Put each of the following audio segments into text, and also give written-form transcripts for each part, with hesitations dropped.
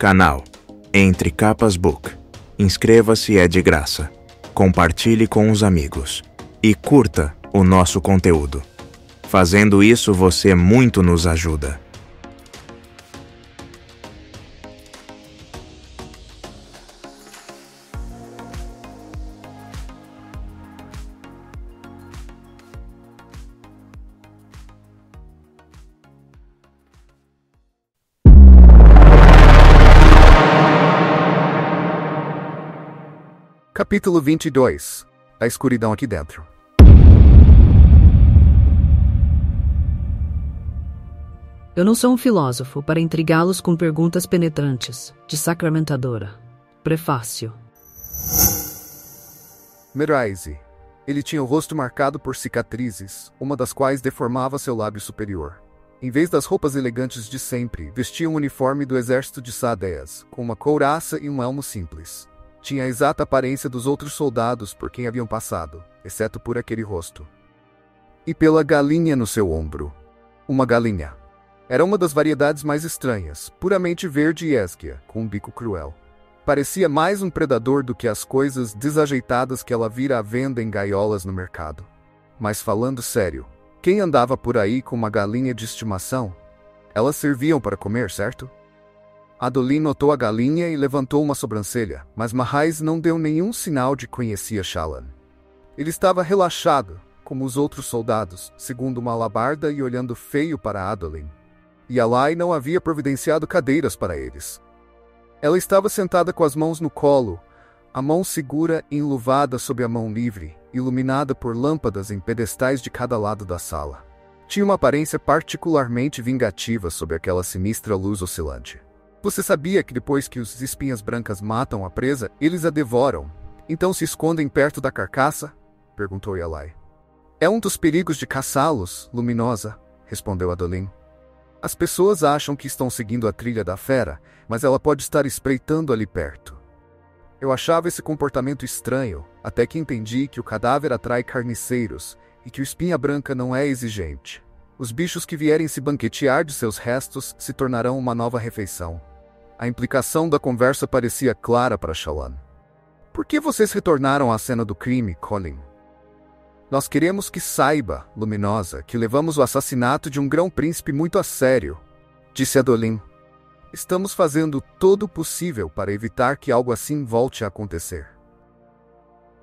Canal Entre Capas Book. Inscreva-se, é de graça. Compartilhe com os amigos. E curta o nosso conteúdo. Fazendo isso, você muito nos ajuda. Capítulo 22. A escuridão aqui dentro. Eu não sou um filósofo para intrigá-los com perguntas penetrantes, de sacramentadora. Prefácio. Meraise. Ele tinha o rosto marcado por cicatrizes, uma das quais deformava seu lábio superior. Em vez das roupas elegantes de sempre, vestia um uniforme do exército de Sadeas, com uma couraça e um elmo simples. Tinha a exata aparência dos outros soldados por quem haviam passado, exceto por aquele rosto. E pela galinha no seu ombro. Uma galinha. Era uma das variedades mais estranhas, puramente verde e esguia, com um bico cruel. Parecia mais um predador do que as coisas desajeitadas que ela vira à venda em gaiolas no mercado. Mas falando sério, quem andava por aí com uma galinha de estimação? Elas serviam para comer, certo? Adolin notou a galinha e levantou uma sobrancelha, mas Meraise não deu nenhum sinal de que conhecia Shallan. Ele estava relaxado, como os outros soldados, segundo uma alabarda e olhando feio para Adolin. E Alai não havia providenciado cadeiras para eles. Ela estava sentada com as mãos no colo, a mão segura e enluvada sob a mão livre, iluminada por lâmpadas em pedestais de cada lado da sala. Tinha uma aparência particularmente vingativa sob aquela sinistra luz oscilante. Você sabia que depois que os espinhas brancas matam a presa, eles a devoram, então se escondem perto da carcaça? Perguntou Alai. É um dos perigos de caçá-los, Luminosa, respondeu Adolin. As pessoas acham que estão seguindo a trilha da fera, mas ela pode estar espreitando ali perto. Eu achava esse comportamento estranho, até que entendi que o cadáver atrai carniceiros e que o espinha branca não é exigente. Os bichos que vierem se banquetear de seus restos se tornarão uma nova refeição. A implicação da conversa parecia clara para Shallan. Por que vocês retornaram à cena do crime, Colin? Nós queremos que saiba, Luminosa, que levamos o assassinato de um grão-príncipe muito a sério, disse Adolin. Estamos fazendo todo o possível para evitar que algo assim volte a acontecer.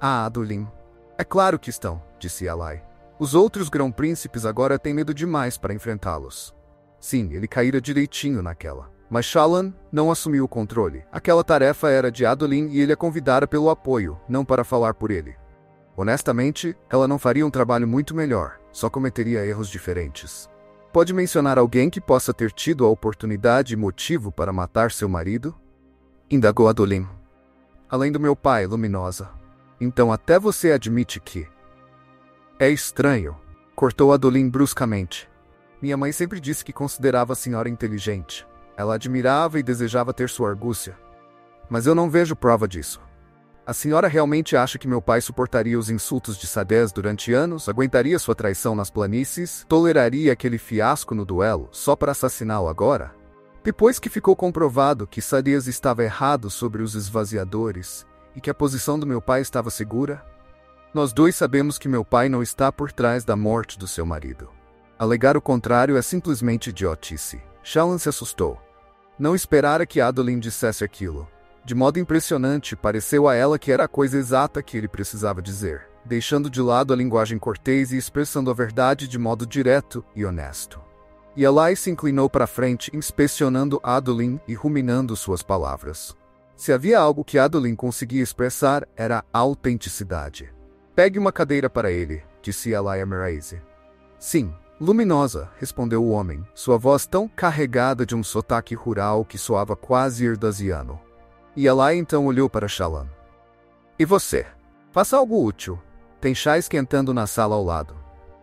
Ah, Adolin. É claro que estão, disse Alai. Os outros grão-príncipes agora têm medo demais para enfrentá-los. Sim, ele caíra direitinho naquela. Mas Shallan não assumiu o controle. Aquela tarefa era de Adolin e ele a convidara pelo apoio, não para falar por ele. Honestamente, ela não faria um trabalho muito melhor, só cometeria erros diferentes. Pode mencionar alguém que possa ter tido a oportunidade e motivo para matar seu marido? Indagou Adolin. Além do meu pai, Luminosa. Então até você admite que... É estranho, cortou Adolin bruscamente. Minha mãe sempre disse que considerava a senhora inteligente. Ela admirava e desejava ter sua argúcia. Mas eu não vejo prova disso. A senhora realmente acha que meu pai suportaria os insultos de Sadeas durante anos, aguentaria sua traição nas planícies, toleraria aquele fiasco no duelo só para assassiná-lo agora? Depois que ficou comprovado que Sadeas estava errado sobre os esvaziadores e que a posição do meu pai estava segura, nós dois sabemos que meu pai não está por trás da morte do seu marido. Alegar o contrário é simplesmente idiotice. Shallan se assustou. Não esperara que Adolin dissesse aquilo. De modo impressionante, pareceu a ela que era a coisa exata que ele precisava dizer, deixando de lado a linguagem cortês e expressando a verdade de modo direto e honesto. E Alai se inclinou para frente, inspecionando Adolin e ruminando suas palavras. Se havia algo que Adolin conseguia expressar, era a autenticidade. Pegue uma cadeira para ele, disse Alai a Meraise. Sim. Luminosa, respondeu o homem, sua voz tão carregada de um sotaque rural que soava quase erdasiano. E Alai então olhou para Shallan. E você? Faça algo útil. Tem chá esquentando na sala ao lado.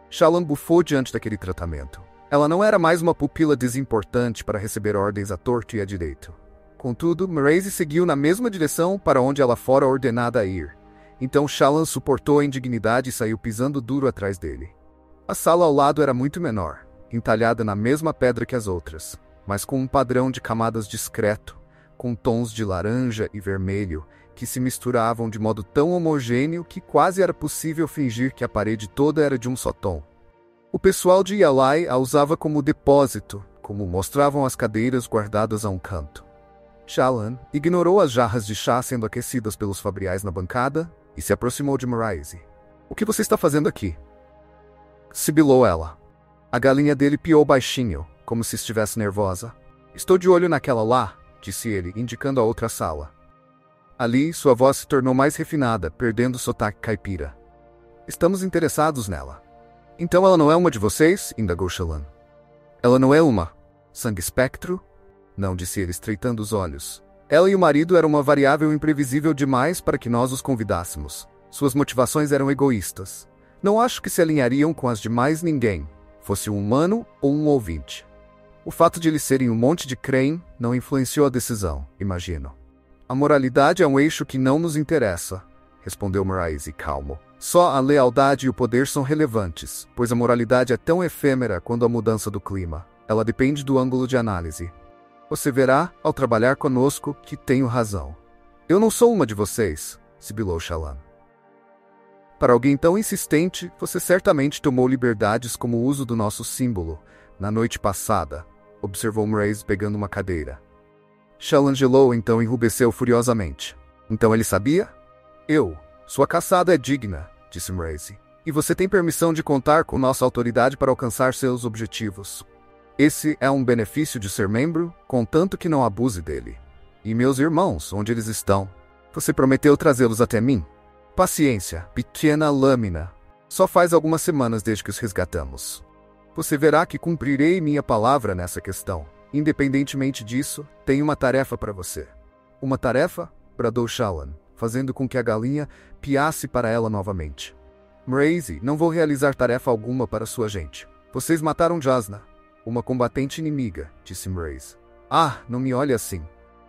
Shallan bufou diante daquele tratamento. Ela não era mais uma pupila desimportante para receber ordens à torto e à direito. Contudo, Meraise seguiu na mesma direção para onde ela fora ordenada a ir. Então Shallan suportou a indignidade e saiu pisando duro atrás dele. A sala ao lado era muito menor, entalhada na mesma pedra que as outras, mas com um padrão de camadas discreto, com tons de laranja e vermelho que se misturavam de modo tão homogêneo que quase era possível fingir que a parede toda era de um só tom. O pessoal de Yalai a usava como depósito, como mostravam as cadeiras guardadas a um canto. Shallan ignorou as jarras de chá sendo aquecidas pelos fabriais na bancada e se aproximou de Mraize. "O que você está fazendo aqui?" sibilou ela. A galinha dele piou baixinho, como se estivesse nervosa. "Estou de olho naquela lá", disse ele, indicando a outra sala. Ali, sua voz se tornou mais refinada, perdendo o sotaque caipira. "Estamos interessados nela." "Então ela não é uma de vocês?" indagou Shallan. "Ela não é uma sangue espectro?" "Não", disse ele, estreitando os olhos. "Ela e o marido eram uma variável imprevisível demais para que nós os convidássemos. Suas motivações eram egoístas. Não acho que se alinhariam com as de mais ninguém, fosse um humano ou um ouvinte. O fato de eles serem um monte de creme não influenciou a decisão, imagino." "A moralidade é um eixo que não nos interessa", respondeu Mraize calmo. "Só a lealdade e o poder são relevantes, pois a moralidade é tão efêmera quanto a mudança do clima. Ela depende do ângulo de análise. Você verá, ao trabalhar conosco, que tenho razão." "Eu não sou uma de vocês", sibilou Shallan. "Para alguém tão insistente, você certamente tomou liberdades como o uso do nosso símbolo, na noite passada", observou Mraize pegando uma cadeira. Shallan gelou, então enrubesceu furiosamente. "Então ele sabia?" Sua caçada é digna", disse Mraize. "E você tem permissão de contar com nossa autoridade para alcançar seus objetivos. Esse é um benefício de ser membro, contanto que não abuse dele. E meus irmãos, onde eles estão? Você prometeu trazê-los até mim?" "Paciência, pequena lâmina. Só faz algumas semanas desde que os resgatamos. Você verá que cumprirei minha palavra nessa questão. Independentemente disso, tenho uma tarefa para você." "Uma tarefa?" bradou Shallan, fazendo com que a galinha piasse para ela novamente. "Mraize, não vou realizar tarefa alguma para sua gente. Vocês mataram Jasnah, uma combatente inimiga", disse Mraize. "Ah, não me olhe assim.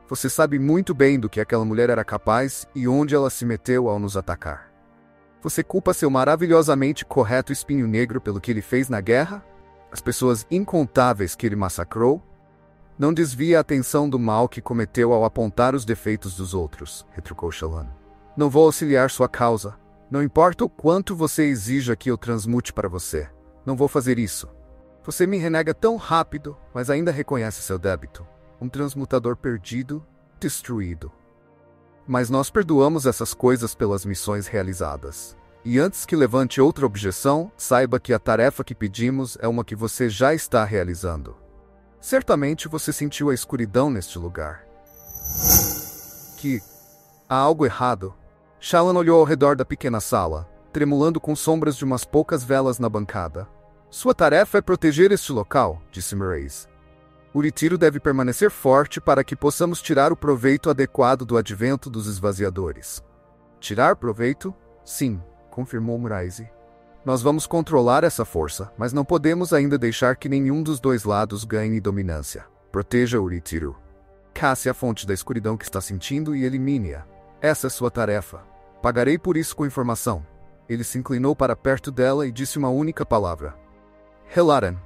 Você sabe muito bem do que aquela mulher era capaz e onde ela se meteu ao nos atacar. Você culpa seu maravilhosamente correto espinho negro pelo que ele fez na guerra? As pessoas incontáveis que ele massacrou? Não desvie a atenção do mal que cometeu ao apontar os defeitos dos outros", retrucou Shallan. "Não vou auxiliar sua causa. Não importa o quanto você exija que eu transmute para você. Não vou fazer isso. Você me renega tão rápido, mas ainda reconhece seu débito. Um transmutador perdido, destruído. Mas nós perdoamos essas coisas pelas missões realizadas. E antes que levante outra objeção, saiba que a tarefa que pedimos é uma que você já está realizando. Certamente você sentiu a escuridão neste lugar. Há algo errado." Shallan olhou ao redor da pequena sala, tremulando com sombras de umas poucas velas na bancada. "Sua tarefa é proteger este local", disse Mraize. "O retiro deve permanecer forte para que possamos tirar o proveito adequado do advento dos esvaziadores." "Tirar proveito? Sim", confirmou Mraize. "Nós vamos controlar essa força, mas não podemos ainda deixar que nenhum dos dois lados ganhe dominância. Proteja o retiro. Casse a fonte da escuridão que está sentindo e elimine-a. Essa é sua tarefa. Pagarei por isso com informação." Ele se inclinou para perto dela e disse uma única palavra. "Helaran."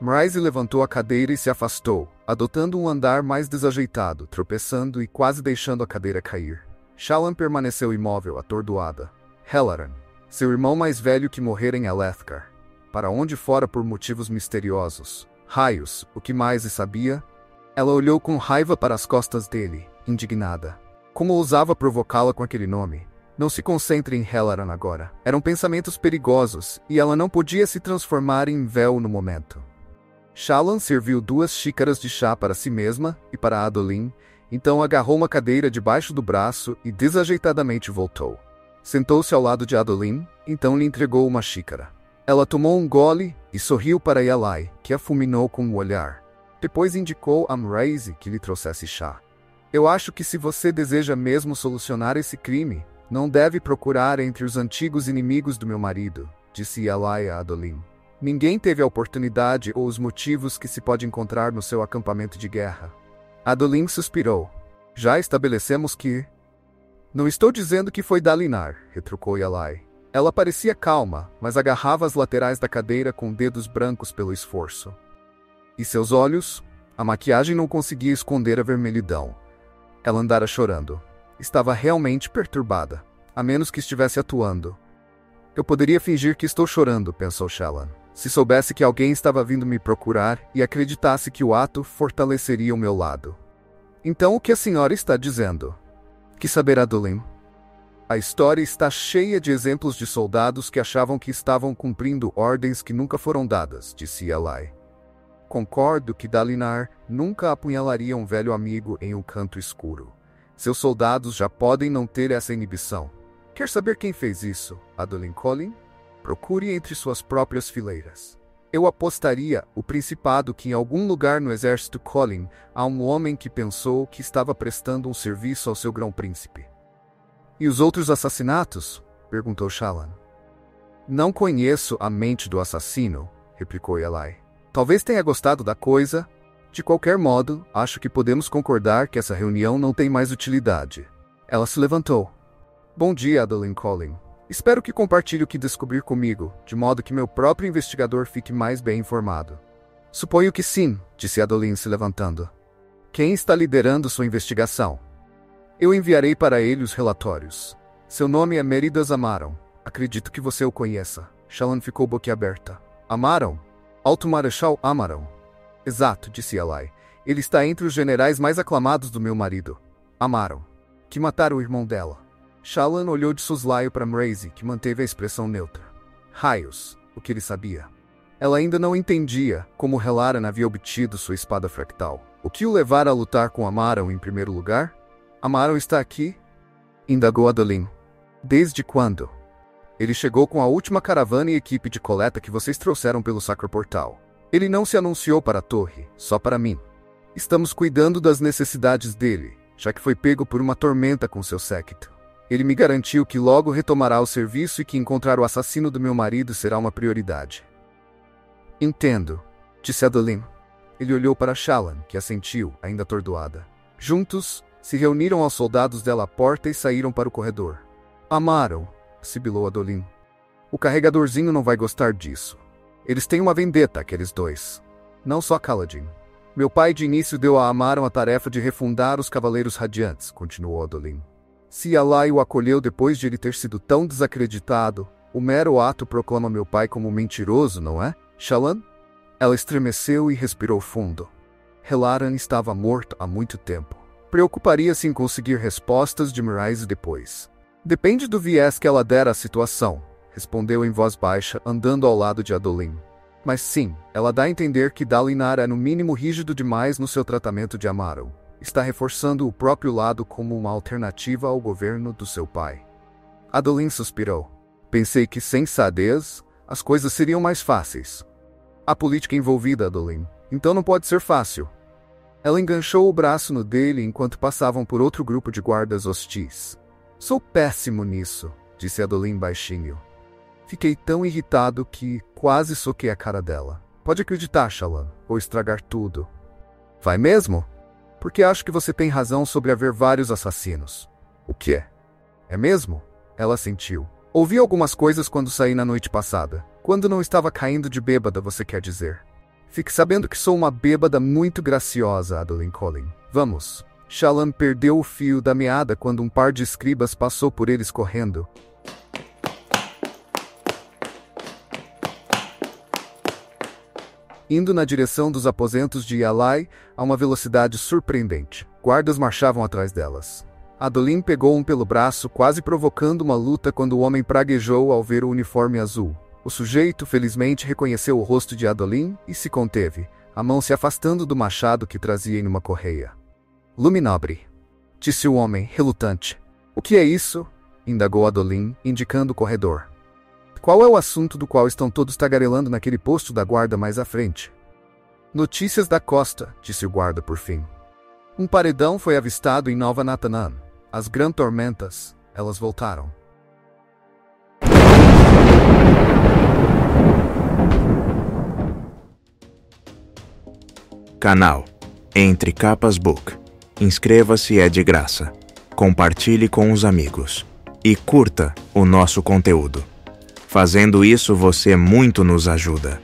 Mraize levantou a cadeira e se afastou, adotando um andar mais desajeitado, tropeçando e quase deixando a cadeira cair. Shallan permaneceu imóvel, atordoada. Helaran, seu irmão mais velho que morrera em Alethkar. Para onde fora por motivos misteriosos. Raios, o que mais sabia? Ela olhou com raiva para as costas dele, indignada. Como ousava provocá-la com aquele nome? Não se concentre em Helaran agora. Eram pensamentos perigosos, e ela não podia se transformar em véu no momento. Shallan serviu 2 xícaras de chá para si mesma e para Adolin, então agarrou uma cadeira debaixo do braço e desajeitadamente voltou. Sentou-se ao lado de Adolin, então lhe entregou uma xícara. Ela tomou um gole e sorriu para Yalai, que a fulminou com o olhar. Depois indicou a Mraize que lhe trouxesse chá. "Eu acho que se você deseja mesmo solucionar esse crime, não deve procurar entre os antigos inimigos do meu marido", disse Yalai a Adolin. "Ninguém teve a oportunidade ou os motivos que se pode encontrar no seu acampamento de guerra." Adolin suspirou. "Já estabelecemos que..." "Não estou dizendo que foi Dalinar", retrucou Yalai. Ela parecia calma, mas agarrava as laterais da cadeira com dedos brancos pelo esforço. "E seus olhos?" A maquiagem não conseguia esconder a vermelhidão. Ela andara chorando. Estava realmente perturbada, a menos que estivesse atuando. Eu poderia fingir que estou chorando, pensou Shallan, se soubesse que alguém estava vindo me procurar e acreditasse que o ato fortaleceria o meu lado. Então o que a senhora está dizendo? Que saber, Adolin? A história está cheia de exemplos de soldados que achavam que estavam cumprindo ordens que nunca foram dadas, disse Eli. Concordo que Dalinar nunca apunhalaria um velho amigo em um canto escuro. Seus soldados já podem não ter essa inibição. Quer saber quem fez isso, Adolin Collin? Procure entre suas próprias fileiras. Eu apostaria o principado que em algum lugar no exército Collin há um homem que pensou que estava prestando um serviço ao seu grão-príncipe. E os outros assassinatos? Perguntou Shallan. Não conheço a mente do assassino, replicou Eli. Talvez tenha gostado da coisa. De qualquer modo, acho que podemos concordar que essa reunião não tem mais utilidade. Ela se levantou. Bom dia, Adolin Collin. Espero que compartilhe o que descobrir comigo, de modo que meu próprio investigador fique mais bem informado. Suponho que sim, disse Adolin se levantando. Quem está liderando sua investigação? Eu enviarei para ele os relatórios. Seu nome é Meridas Amaron. Acredito que você o conheça. Shallan ficou boquiaberta. Amaron? Alto Marechal Amaron. Exato, disse Eli. Ele está entre os generais mais aclamados do meu marido, Amaron, que mataram o irmão dela. Shallan olhou de soslaio para Mraize, que manteve a expressão neutra. Raios, o que ele sabia. Ela ainda não entendia como Helaran havia obtido sua espada fractal. O que o levara a lutar com Amaron em primeiro lugar? Amaron está aqui? Indagou Adolin. Desde quando? Ele chegou com a última caravana e equipe de coleta que vocês trouxeram pelo Sacro Portal. Ele não se anunciou para a torre, só para mim. Estamos cuidando das necessidades dele, já que foi pego por uma tormenta com seu séquito. Ele me garantiu que logo retomará o serviço e que encontrar o assassino do meu marido será uma prioridade. Entendo, disse Adolin. Ele olhou para Shallan, que assentiu, ainda atordoada. Juntos, se reuniram aos soldados dela à porta e saíram para o corredor. Amaram, sibilou Adolin. O carregadorzinho não vai gostar disso. Eles têm uma vendetta, aqueles dois. Não só Kaladin. Meu pai de início deu a Amaron a tarefa de refundar os Cavaleiros Radiantes, continuou Adolin. Se Alai o acolheu depois de ele ter sido tão desacreditado, o mero ato proclama meu pai como mentiroso, não é, Shallan? Ela estremeceu e respirou fundo. Helaran estava morto há muito tempo. Preocuparia-se em conseguir respostas de Mraize depois. Depende do viés que ela der à situação, respondeu em voz baixa, andando ao lado de Adolin. Mas sim, ela dá a entender que Dalinar é no mínimo rígido demais no seu tratamento de Amaron. Está reforçando o próprio lado como uma alternativa ao governo do seu pai. Adolin suspirou. Pensei que sem Sadeas, as coisas seriam mais fáceis. Há política envolvida, Adolin, então não pode ser fácil. Ela enganchou o braço no dele enquanto passavam por outro grupo de guardas hostis. Sou péssimo nisso, disse Adolin baixinho. Fiquei tão irritado que quase soquei a cara dela. Pode acreditar, Shallan, ou estragar tudo. Vai mesmo? Porque acho que você tem razão sobre haver vários assassinos. O quê? É mesmo? Ela sentiu. Ouvi algumas coisas quando saí na noite passada. Quando não estava caindo de bêbada, você quer dizer. Fique sabendo que sou uma bêbada muito graciosa, Adolin Collin. Vamos. Shallan perdeu o fio da meada quando um par de escribas passou por eles correndo. Indo na direção dos aposentos de Yalai, a uma velocidade surpreendente. Guardas marchavam atrás delas. Adolin pegou um pelo braço, quase provocando uma luta quando o homem praguejou ao ver o uniforme azul. O sujeito, felizmente, reconheceu o rosto de Adolin e se conteve, a mão se afastando do machado que trazia em uma correia. Luminobre, disse o homem, relutante. O que é isso? Indagou Adolin, indicando o corredor. Qual é o assunto do qual estão todos tagarelando naquele posto da guarda mais à frente? Notícias da costa, disse o guarda por fim. Um paredão foi avistado em Nova Natanan. As Gran Tormentas, elas voltaram. Canal Entre Capas Book. Inscreva-se, é de graça. Compartilhe com os amigos. E curta o nosso conteúdo. Fazendo isso, você muito nos ajuda.